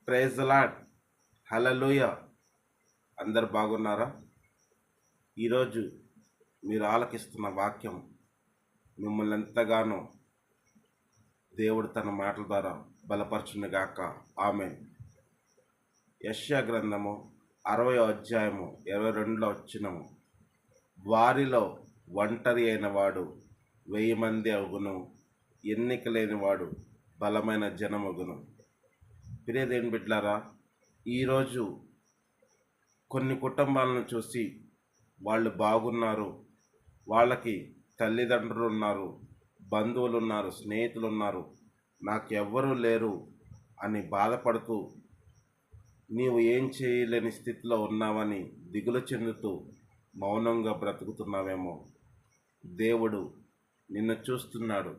Praise the lord. హల్లెలూయా. అందరు బాగున్నారా? ఈరోజు మీరు ఆలకిస్తున్న వాక్యం మిమ్మల్ని ఎంతగానో దేవుడు తన మాటల ద్వారా బలపరచునుగాక. ఆమేన్. యెషయా గ్రంథము 60వ అధ్యాయము 22లో వచ్చినము. వారిలో ఒంటరి అయిన వాడు 1000 మంది అగును, ఎన్నిక లేని వాడు బలమైన జనమగును. ప్రియదేని బిడ్డలారా, ఈరోజు కొన్ని కుటుంబాలను చూసి వాళ్ళు బాగున్నారు, వాళ్ళకి తల్లిదండ్రులు ఉన్నారు, బంధువులు ఉన్నారు, స్నేహితులు ఉన్నారు, నాకెవ్వరూ లేరు అని బాధపడుతూ నీవు ఏం చేయలేని స్థితిలో ఉన్నావని దిగులు చెందుతూ మౌనంగా బ్రతుకుతున్నావేమో. దేవుడు నిన్ను చూస్తున్నాడు.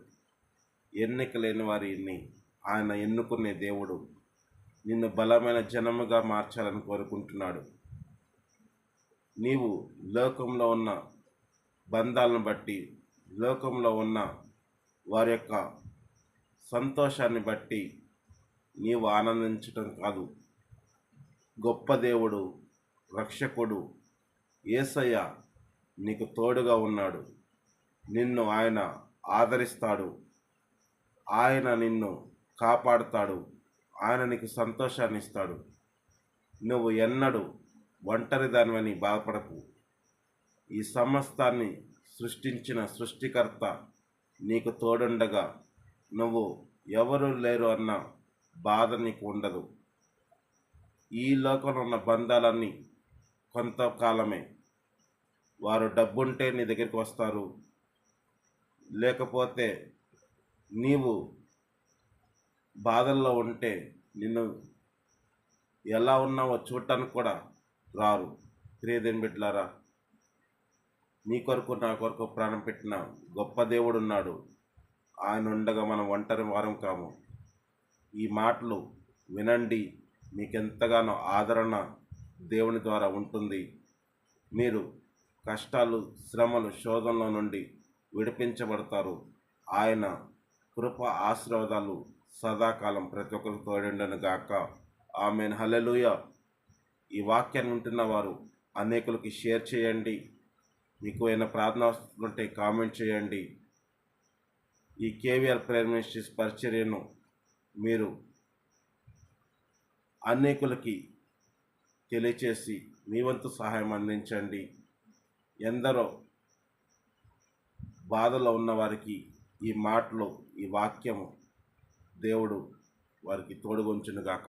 ఎన్నిక లేని వారిని ఆయన ఎన్నుకునే దేవుడు నిన్ను బలమైన జనముగా మార్చాలని కోరుకుంటున్నాడు. నీవు లోకంలో ఉన్న బంధాలను బట్టి, లోకంలో ఉన్న వారి యొక్క సంతోషాన్ని బట్టి నీవు ఆనందించటం కాదు. గొప్ప దేవుడు, రక్షకుడు యేసయ్య నీకు తోడుగా ఉన్నాడు. నిన్ను ఆయన ఆదరిస్తాడు, ఆయన నిన్ను కాపాడుతాడు, ఆయన నీకు సంతోషాన్ని ఇస్తాడు. నువ్వు ఎన్నడూ ఒంటరిదానివని బాధపడకు. ఈ సమస్తాన్ని సృష్టించిన సృష్టికర్త నీకు తోడుండగా నువ్వు ఎవరు లేరు అన్న బాధ నీకు ఉండదు. ఈ లోకంలో ఉన్న బంధాలన్నీ కొంతకాలమే. వారు డబ్బుంటే నీ దగ్గరికి వస్తారు, లేకపోతే నీవు బాధల్లో ఉంటే నిన్ను ఎలా ఉన్నావో చూడటానికి కూడా రారు. ప్రియదేని బిడ్డలారా, నీ కొరకు నా కొరకు ప్రాణం పెట్టిన గొప్ప దేవుడు ఉన్నాడు. ఆయన ఉండగా మనం ఒంటరి వారం కాము. ఈ మాటలు వినండి, మీకెంతగానో ఆదరణ దేవుని ద్వారా ఉంటుంది. మీరు కష్టాలు, శ్రమలు, శోధనల నుండి విడిపించబడతారు. ఆయన కృప ఆశీర్వాదాలు సదాకాలం ప్రతి ఒక్కరికి తోడుండును గాక. ఆమేన్. హల్లెలూయా. ఈ వాక్యాన్ని వింటున్న వారు అనేకులకి షేర్ చేయండి. మీకు ఏమైనా ప్రార్థన ఉంటే కామెంట్ చేయండి. ఈ కేవీఆర్ ప్రేయర్ మినిస్ట్రీస్ పరిచర్యను మీరు అనేకులకి తెలియచేసి మీ వంతు సహాయం అందించండి. ఎందరో బాధలో ఉన్న వారికి ఈ మాటలు, ఈ వాక్యము దేవుడు వారికి తోడుగొంచునుగాక.